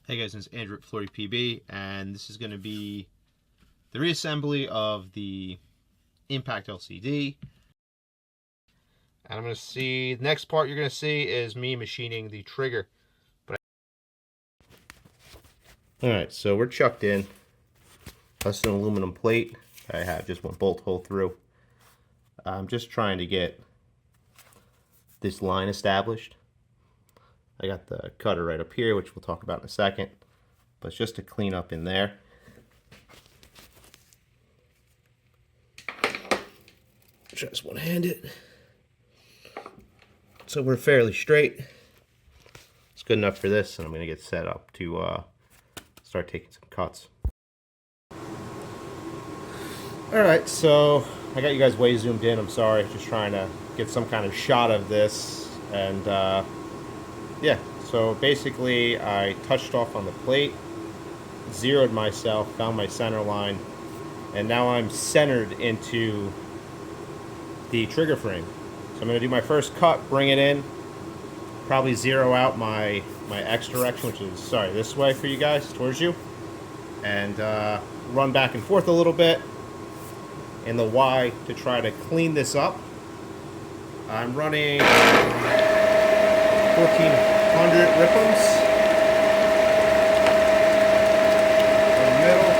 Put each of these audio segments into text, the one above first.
Hey guys, it's Andrew at FloryPB, and this is going to be the reassembly of the impact LCD. And I'm going to see, the next part you're going to see is me machining the trigger. Alright, so we're chucked in. That's an aluminum plate. I have just one bolt hole through. I'm just trying to get this line established. I got the cutter right up here, which we'll talk about in a second, but it's just to clean up in there. Just one-handed, so we're fairly straight. It's good enough for this, and I'm going to get set up to start taking some cuts. Alright, so I got you guys way zoomed in. I'm sorry, just trying to get some kind of shot of this. And yeah, so basically I touched off on the plate, zeroed myself, found my center line, and now I'm centered into the trigger frame. So I'm going to do my first cut, bring it in, probably zero out my X direction, which is, sorry, this way for you guys, towards you, and run back and forth a little bit in the Y to try to clean this up. I'm running 1400 ripams in the middle.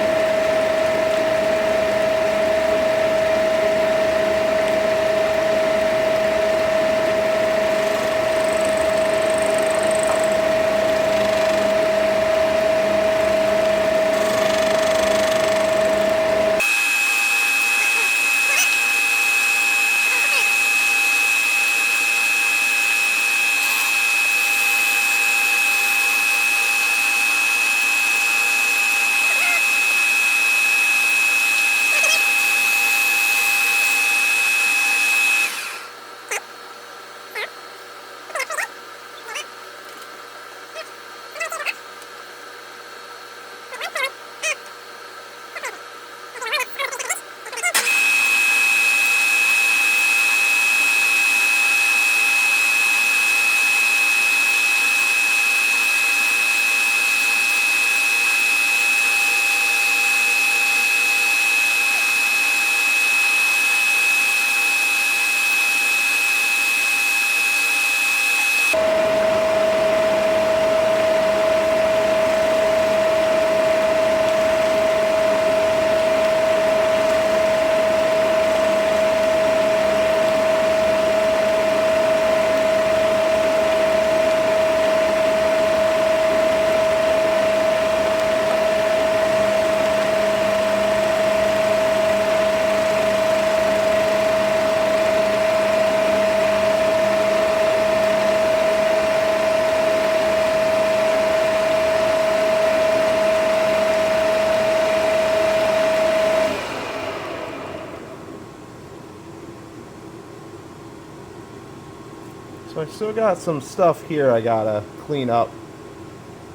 So I still got some stuff here I gotta clean up,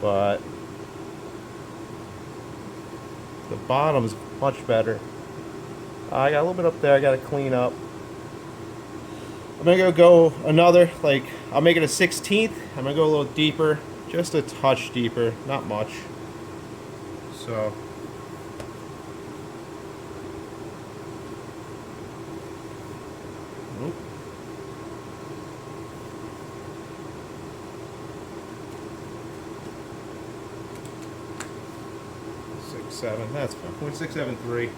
but the bottom's much better. I got a little bit up there I gotta clean up. I'm gonna go another, like, I'll make it a 16th. I'm gonna go a little deeper, just a touch deeper, not much. So oop. 6.7, that's fine. 0.673.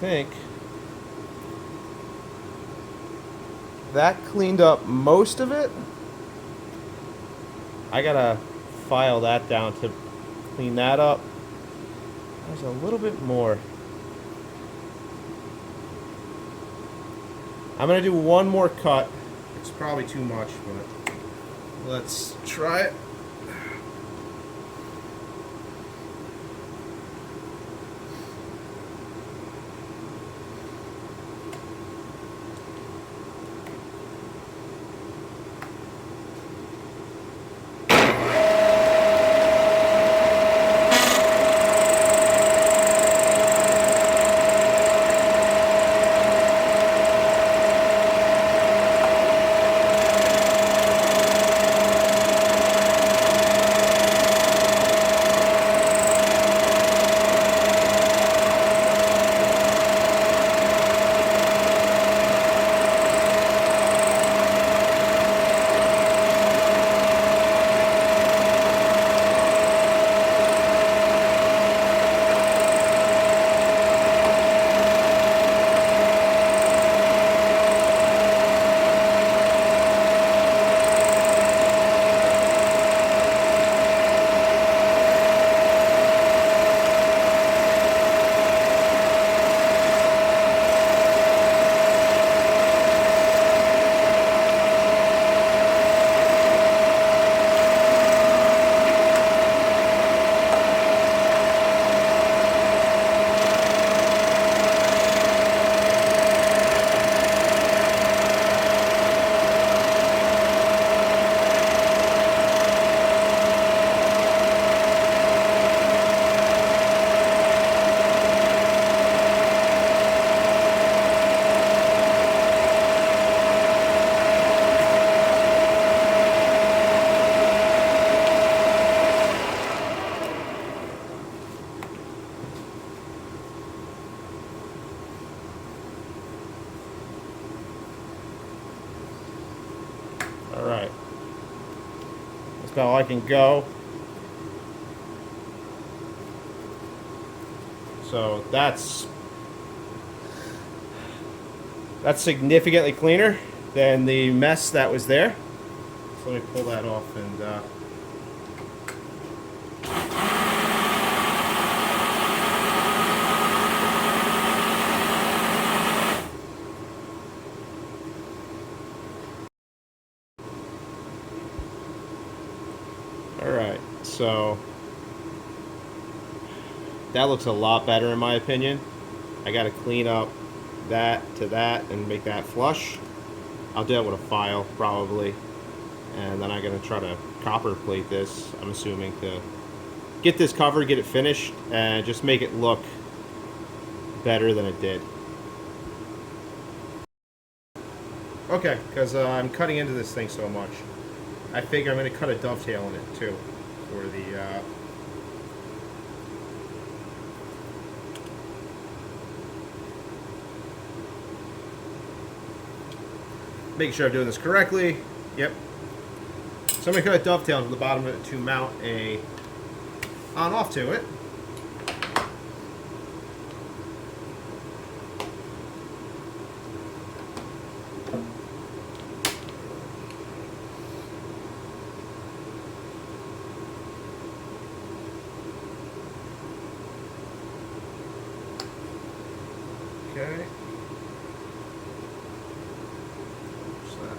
think that cleaned up most of it. I gotta file that down to clean that up. There's a little bit more. I'm gonna do one more cut. It's probably too much, but let's try it. Alright. That's about all I can go. So that's significantly cleaner than the mess that was there. So let me pull that off and alright, so that looks a lot better in my opinion. I gotta clean up that to that and make that flush. I'll do that with a file probably, and then I'm gonna try to copper plate this, I'm assuming, to get this covered, get it finished, and just make it look better than it did. Okay, because I'm cutting into this thing so much, I figure I'm going to cut a dovetail in it too for the making sure I'm doing this correctly. Yep. So I'm going to cut a dovetail to the bottom of it to mount a on-off to it. Okay. What's that?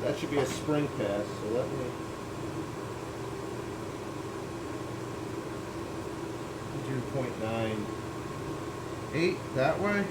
That should be a spring pass, so let me do 0.98 that way.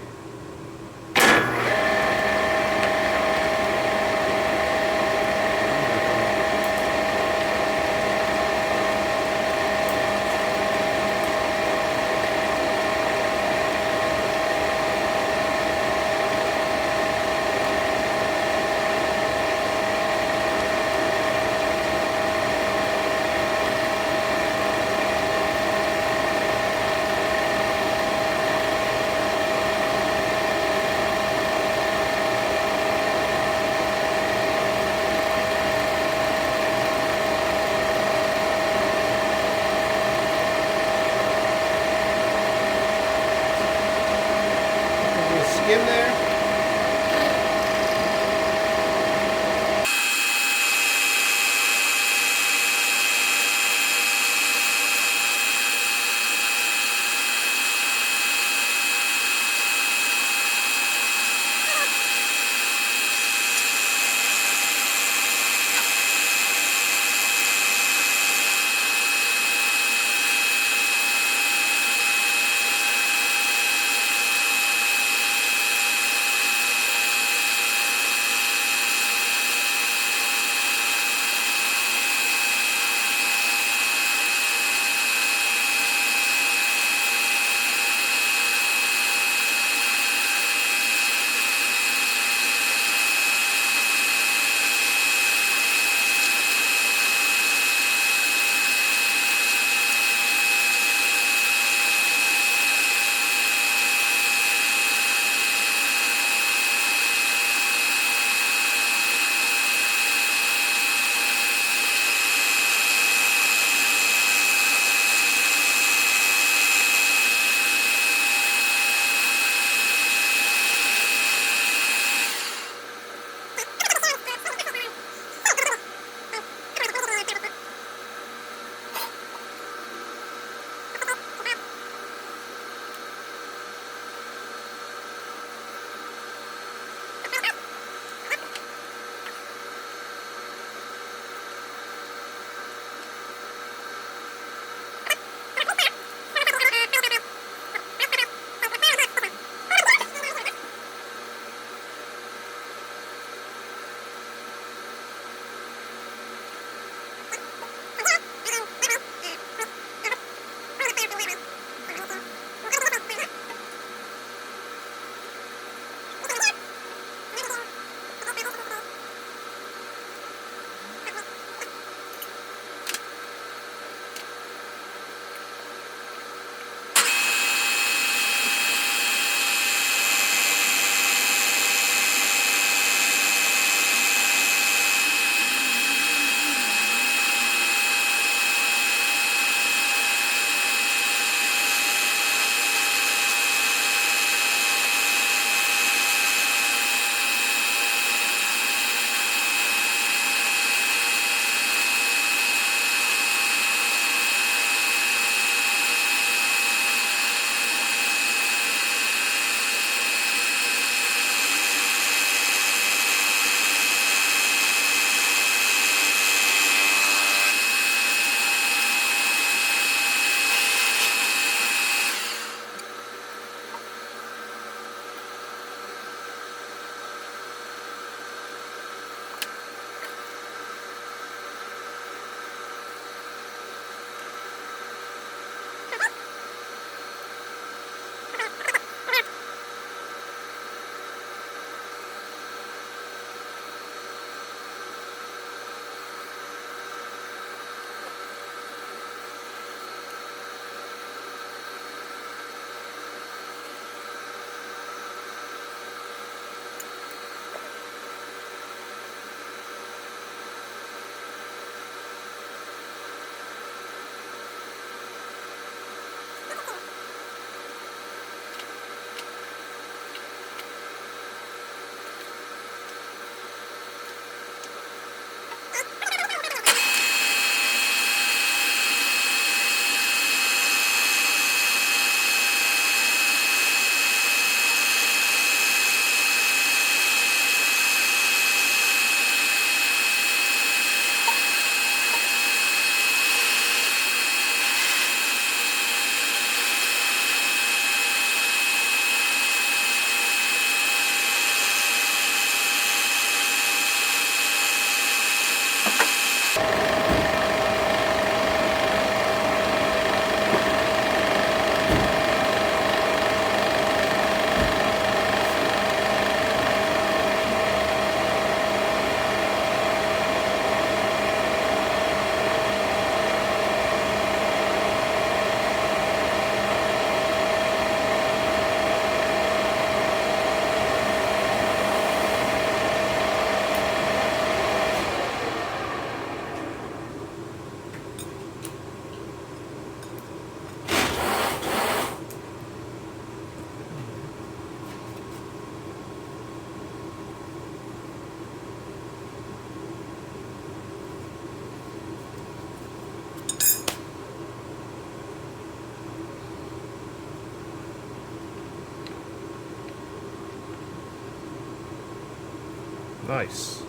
Nice.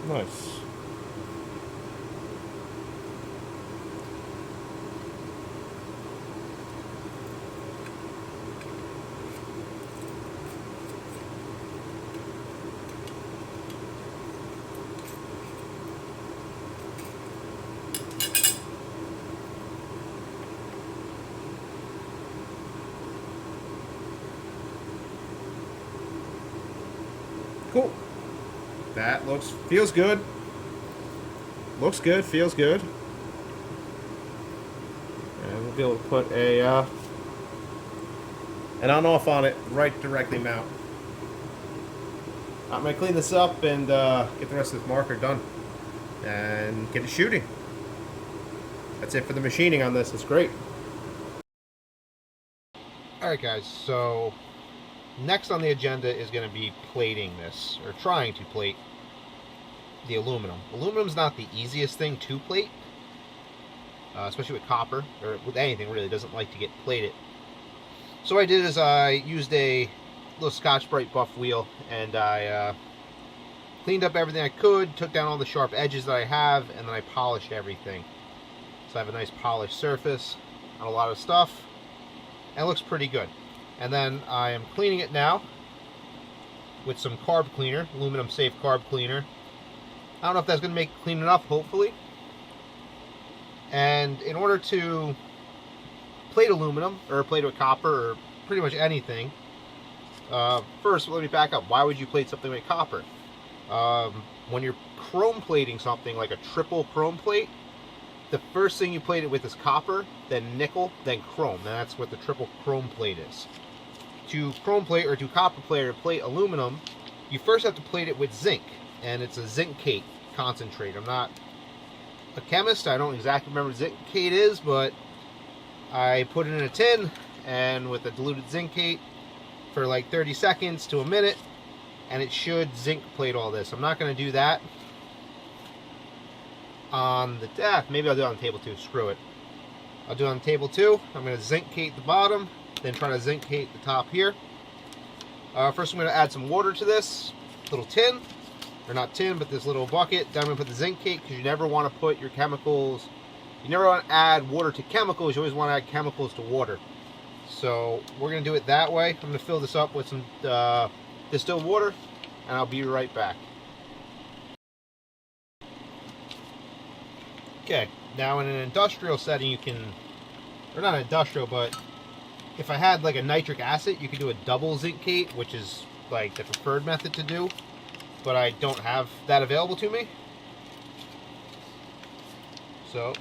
Nice. Cool. That feels good. Looks good, feels good. And we'll be able to put an on-off on it, right directly mount. I'm going to clean this up and get the rest of this marker done. And get it shooting. That's it for the machining on this. It's great. Alright guys, so next on the agenda is going to be plating this, or trying to plate the aluminum. Aluminum's not the easiest thing to plate, especially with copper, or with anything really. It doesn't like to get plated. So what I did is I used a little Scotch-Brite buff wheel, and I cleaned up everything I could, took down all the sharp edges that I have, and then I polished everything. So I have a nice polished surface on a lot of stuff, and it looks pretty good. And then I am cleaning it now with some carb cleaner, aluminum safe carb cleaner. I don't know if that's going to make it clean enough, hopefully. And in order to plate aluminum, or plate with copper, or pretty much anything, first let me back up. Why would you plate something with copper? When you're chrome plating something like a triple chrome plate, the first thing you plate it with is copper, then nickel, then chrome. And that's what the triple chrome plate is. To chrome plate or to copper plate or plate aluminum, you first have to plate it with zinc, and it's a zincate concentrate. I'm not a chemist. I don't exactly remember what zincate is, but I put it in a tin and with a diluted zincate for like 30 seconds to a minute, and it should zinc plate all this. I'm not going to do that on the maybe I'll do it on table 2. Screw it. I'll do it on table 2. I'm going to zincate the bottom, then try to zincate the top here. First I'm going to add some water to this little tin, or not tin, but this little bucket. Then I'm going to put the zincate, because you never want to put your chemicals, you never want to add water to chemicals, you always want to add chemicals to water. So we're going to do it that way. I'm going to fill this up with some distilled water, and I'll be right back. Okay, now in an industrial setting you can, or not industrial, but if I had like a nitric acid, you could do a double zincate, which is like the preferred method to do, but I don't have that available to me. So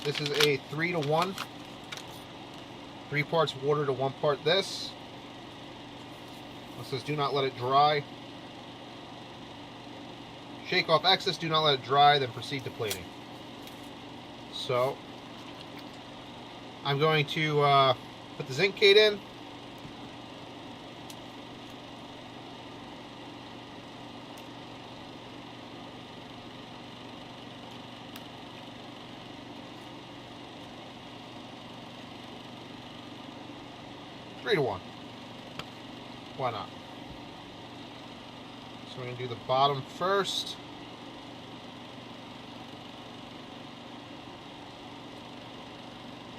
this is a 3-to-1, 3 parts water to 1 part this. It says do not let it dry. Shake off excess, do not let it dry, then proceed to plating. So I'm going to put the zincate in. Three to 1. Why not? So we're going to do the bottom first.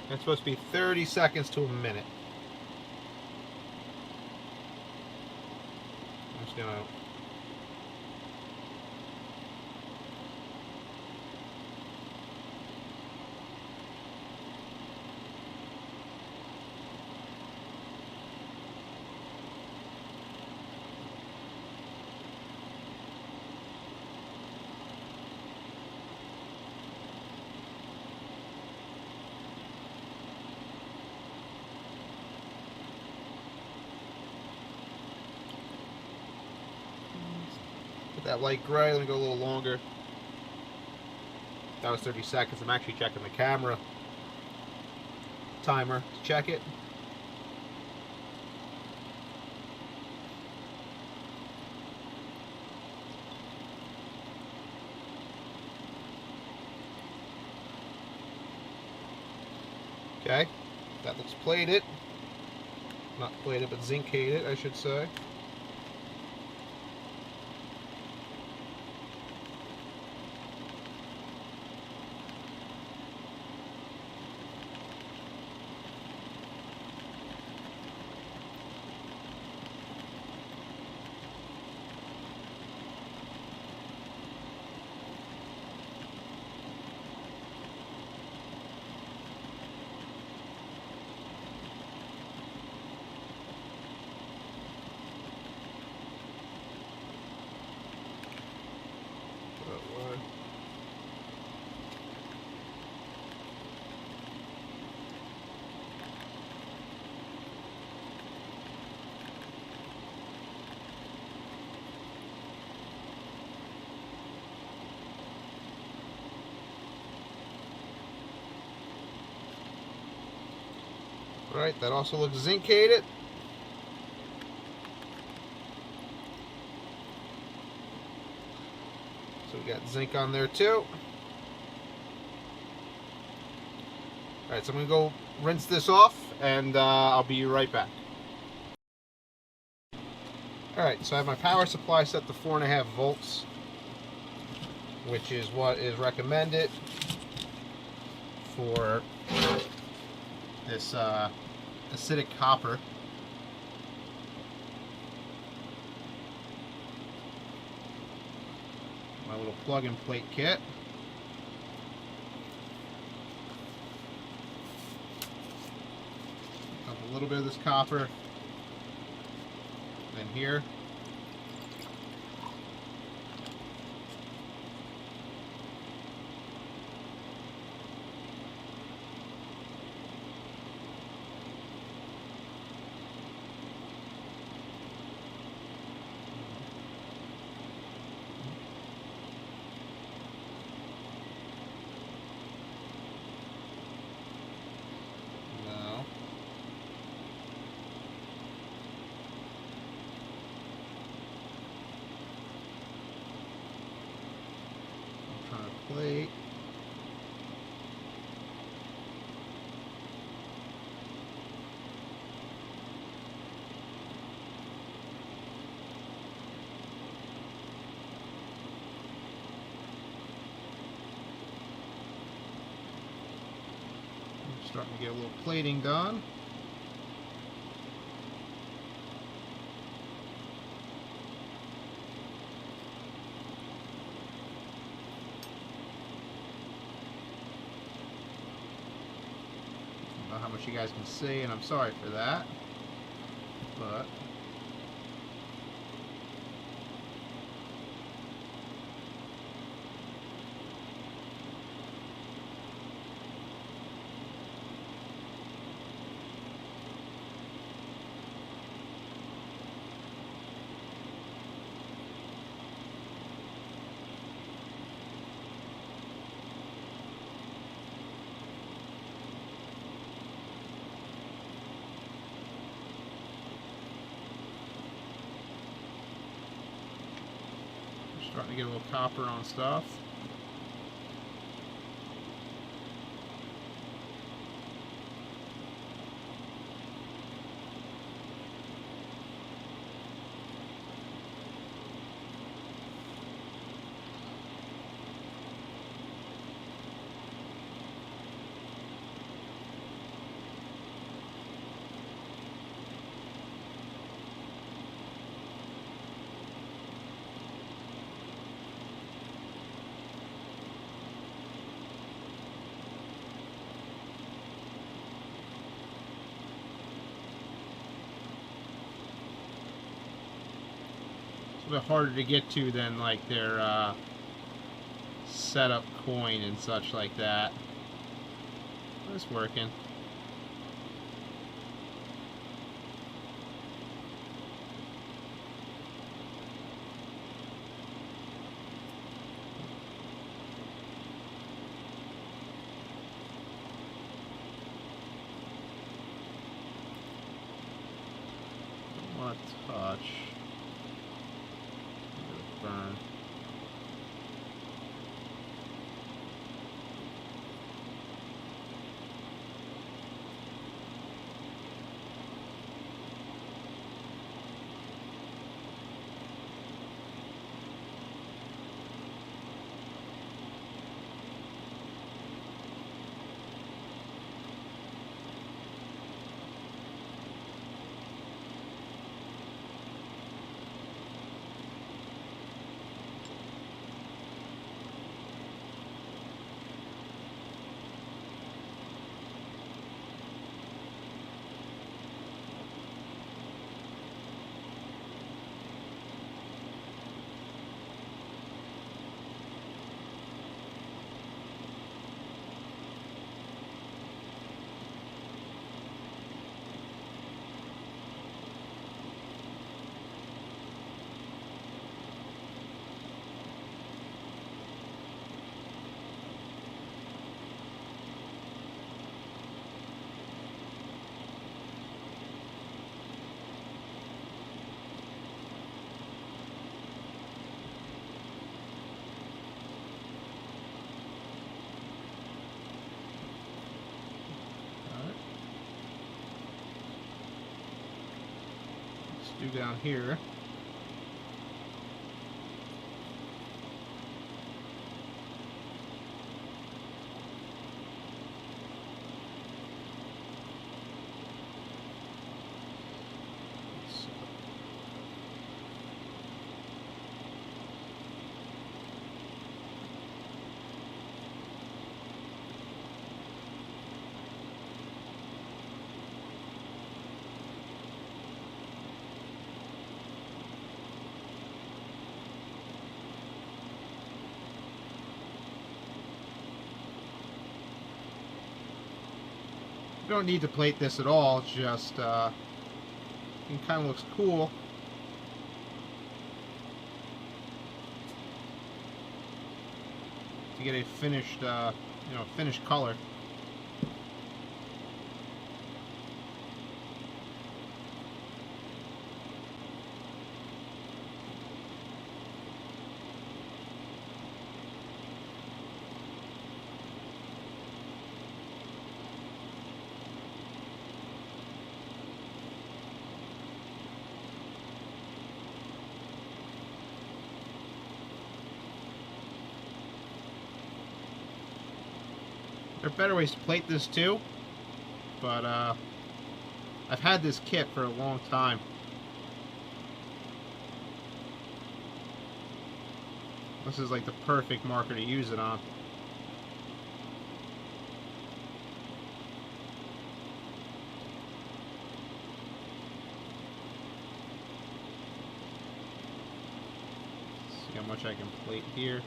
It's supposed to be 30 seconds to a minute. I'm just going to that light gray. Let me go a little longer. That was 30 seconds. I'm actually checking the camera timer to check it. Okay, that looks plated. Not plated, but zincated, I should say. Right, that also looks zincated. So we got zinc on there too. Alright, so I'm going to go rinse this off, and I'll be right back. Alright, so I have my power supply set to 4.5 volts, which is what is recommended for this acidic copper. My little plug-and plate kit. Dump a little bit of this copper in here. Plate. I'm starting to get a little plating done. How much you guys can see, and I'm sorry for that, but starting to get a little copper on stuff. A bit harder to get to than like their setup coin and such like that. But it's working. Don't want to touch. Burn. do down here. You don't need to plate this at all, it's just it kind of looks cool. To get a finished, finished color. There are better ways to plate this too, but I've had this kit for a long time. This is like the perfect marker to use it on. Let's see how much I can plate here.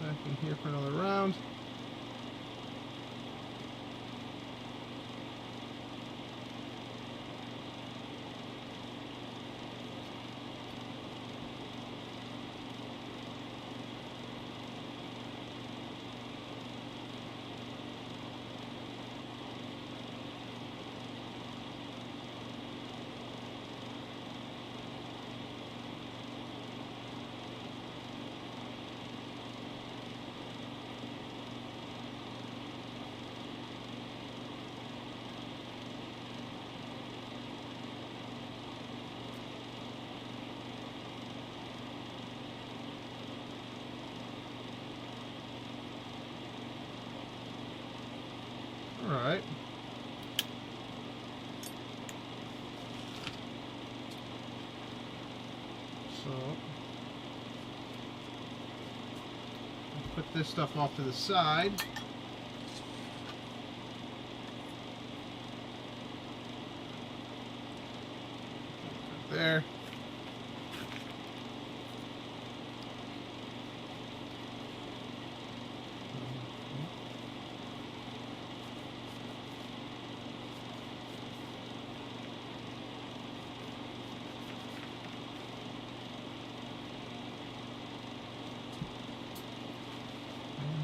Back in here for another round. Alright. So, put this stuff off to the side. There.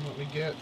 What we get.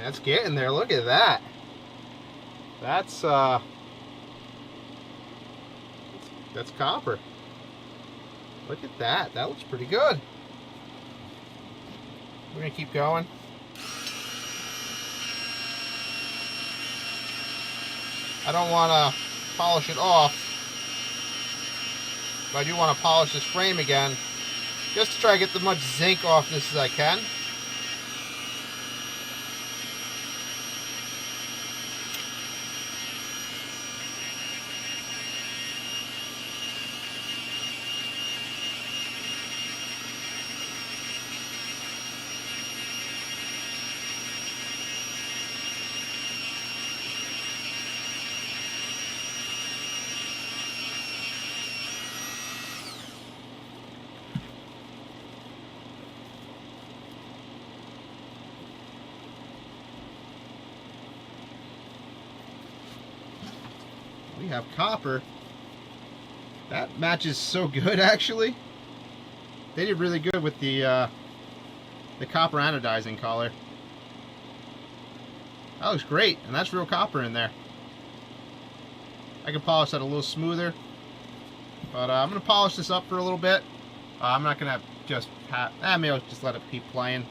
That's getting there. Look at that. That's copper. Look at that. That looks pretty good. We're gonna keep going. I don't want to polish it off, but I do want to polish this frame again, just to try to get as much zinc off this as I can. We have copper. That matches so good, actually. They did really good with the copper anodizing color. That looks great, and that's real copper in there. I can polish that a little smoother, but I'm going to polish this up for a little bit. I'm not going to just have, maybe I'll just let it keep playing.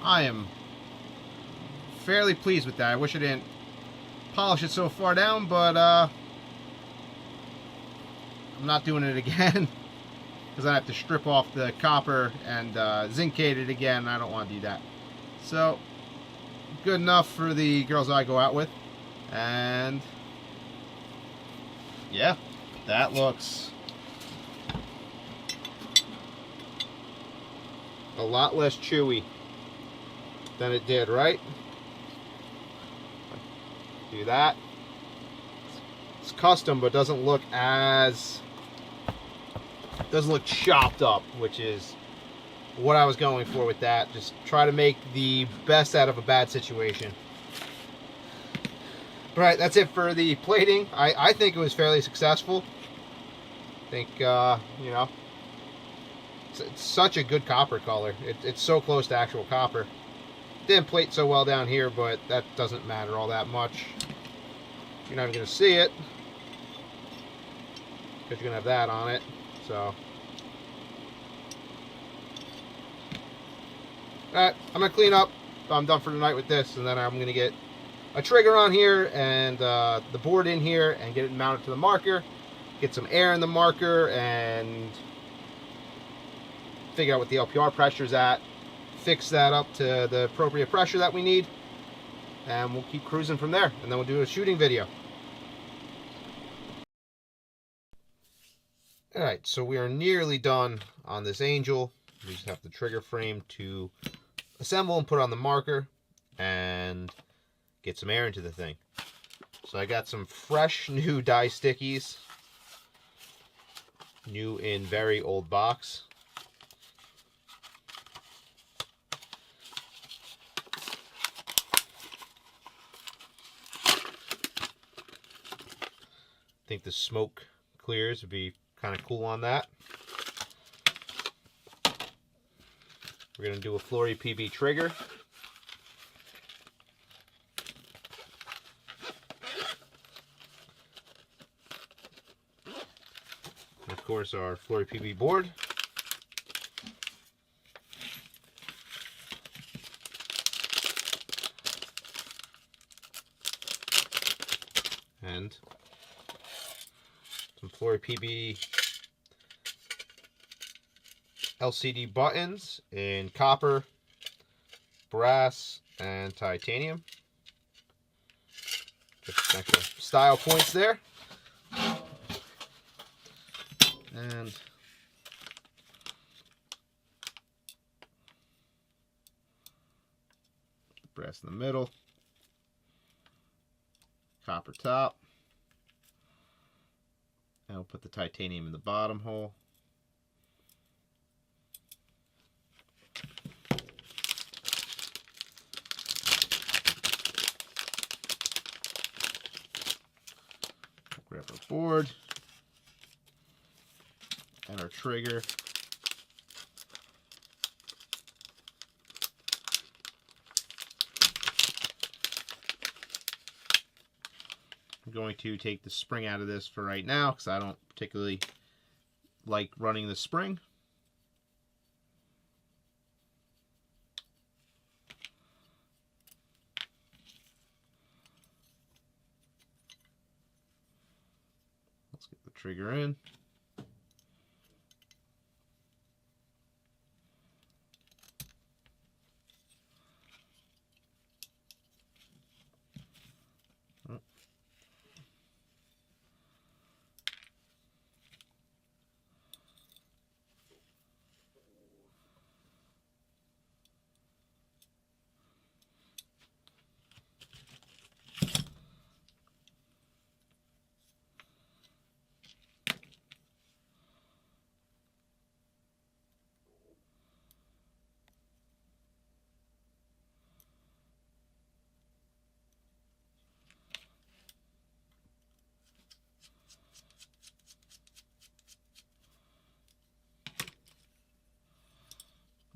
I am fairly pleased with that. I wish I didn't polish it so far down, but I'm not doing it again because I have to strip off the copper and zincate it again. I don't want to do that. So, good enough for the girls I go out with. And yeah, that looks a lot less chewy than it did, right? Do that. It's custom, but doesn't look chopped up, which is what I was going for with that. Just try to make the best out of a bad situation. All right, that's it for the plating. I think it was fairly successful. I think, you know, it's such a good copper color. It's so close to actual copper. Didn't plate so well down here, but that doesn't matter all that much. You're not even going to see it because you're going to have that on it. So, alright, I'm going to clean up. I'm done for tonight with this, and then I'm going to get a trigger on here and the board in here and get it mounted to the marker, get some air in the marker, and figure out what the LPR pressure is at, fix that up to the appropriate pressure that we need, and we'll keep cruising from there, and then we'll do a shooting video. Alright, so we are nearly done on this Angel. We just have the trigger frame to assemble and put on the marker and get some air into the thing. So I got some fresh new die stickies, new in very old box. I think the smoke clears would be kind of cool on that. We're going to do a FloryPB trigger. And of course, our FloryPB board. And some FloryPB LCD buttons in copper, brass, and titanium. Just extra style points there. And brass in the middle, copper top, and we'll put the titanium in the bottom hole. Grab our board and our trigger. I'm going to take the spring out of this for right now because I don't particularly like running the spring. Let's get the trigger in.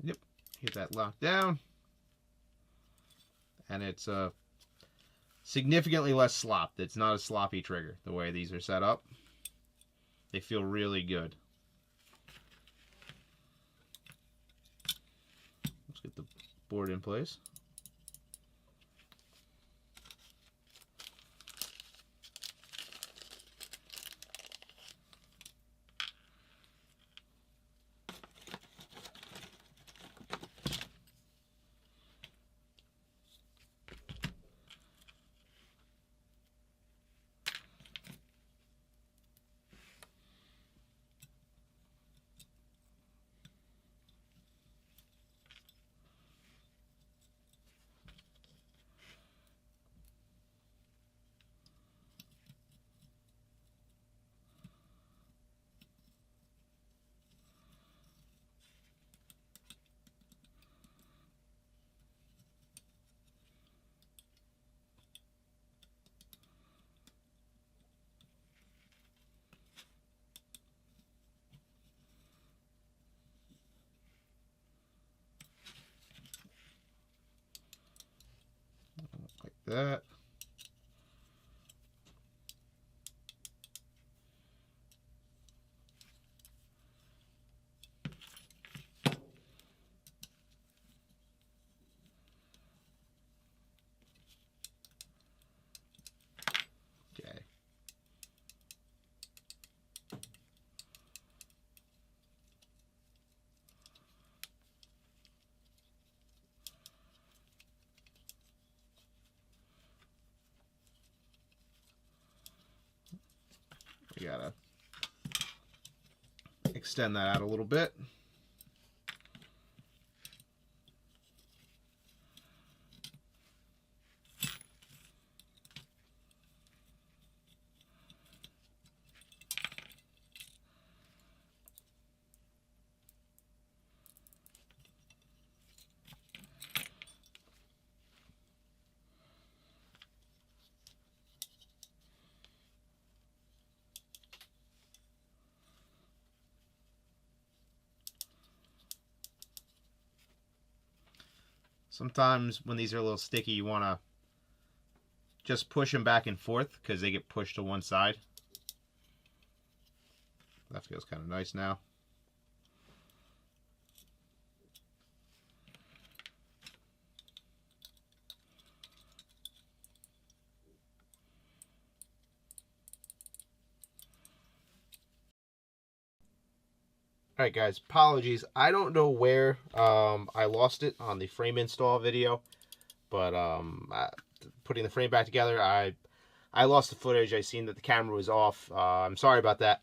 Yep, get that locked down. And it's significantly less slopped. It's not a sloppy trigger the way these are set up. They feel really good. Let's get the board in place. Like that. Okay. We gotta extend that out a little bit. Sometimes when these are a little sticky, you want to just push them back and forth because they get pushed to one side. That feels kind of nice now. Alright guys, apologies. I don't know where I lost it on the frame install video, but putting the frame back together, I lost the footage. I seen that the camera was off. I'm sorry about that.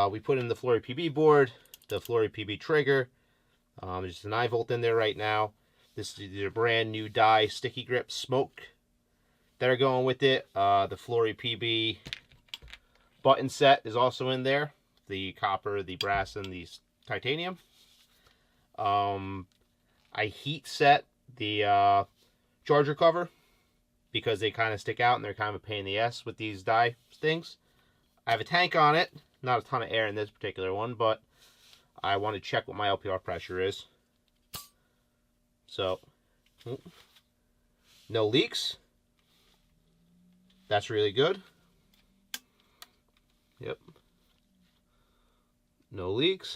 We put in the FloryPB board, the FloryPB trigger. There's just a 9-volt in there right now. This is the brand new die sticky grip smoke that are going with it. The FloryPB button set is also in there. The copper, the brass, and the titanium. I heat set the charger cover because they kind of stick out and they're kind of a pain in the ass with these die things. I have a tank on it, not a ton of air in this particular one, but I want to check what my LPR pressure is. So, no leaks. That's really good. Yep. No leaks.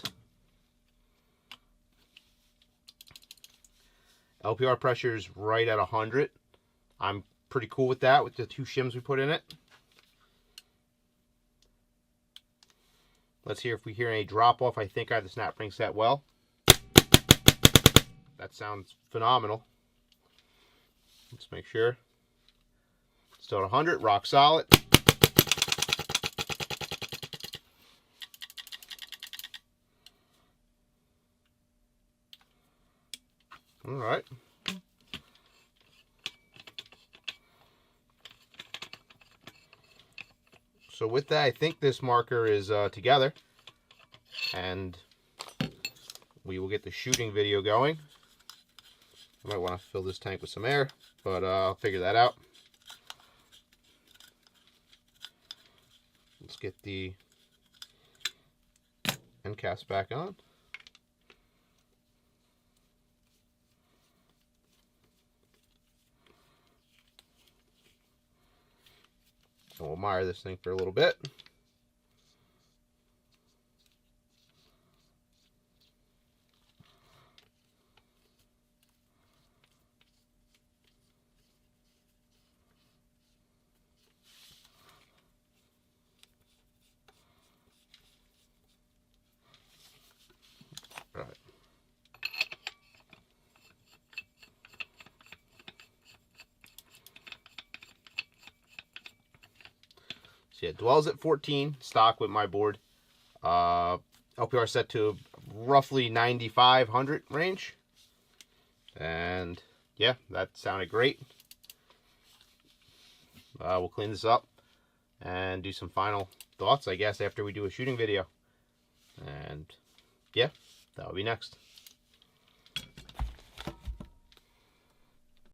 LPR pressure is right at 100. I'm pretty cool with that with the 2 shims we put in it. Let's hear if we hear any drop off. I think I have the snap ring set well. That sounds phenomenal. Let's make sure. Still at 100, rock solid. All right. So with that, I think this marker is together, and we will get the shooting video going. I might want to fill this tank with some air, but I'll figure that out. Let's get the end caps back on. So we'll mire this thing for a little bit. yeah, dwells at 14 stock with my board. LPR set to roughly 9500 range. And yeah, that sounded great. We'll clean this up and do some final thoughts, I guess, after we do a shooting video. And yeah, that'll be next.